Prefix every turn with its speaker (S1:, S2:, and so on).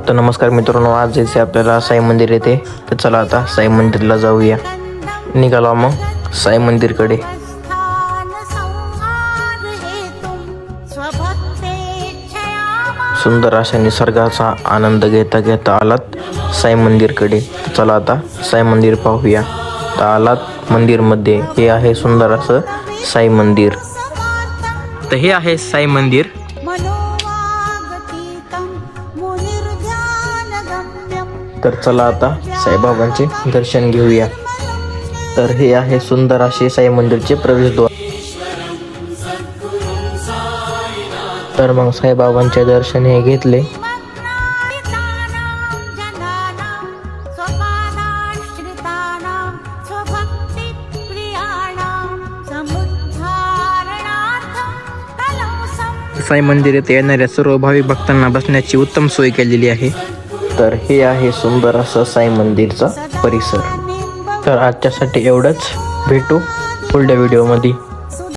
S1: तर नमस्कार मित्रांनो, आज जायचे आपल्याला साई मंदिर येथे. तर चला आता साई मंदिरला जाऊया. निघालो मग साई मंदिरकडे. सुंदर अशा निसर्गाचा आनंद घेता घेता आलात साई मंदिरकडे. तर चला आता साई मंदिर पाहूया. तर आलात मंदिरमध्ये. हे आहे सुंदर असं साई मंदिर. तर हे आहे साई मंदिर. तर चला आता साईबाबांचे दर्शन घेऊया. तर हे आहे सुंदर असे साई मंदिरचे प्रवेशद्वार. तर मग साईबाबांचे दर्शन हे घेतले. साई मंदिर येथे येणाऱ्या सर्व भाविक भक्तांना बसण्याची उत्तम सोय केलेली आहे. तर हे आहे सुंदर असं साई मंदिरचा परिसर. तर आजच्यासाठी एवढंच. भेटू पुढल्या व्हिडिओमध्ये.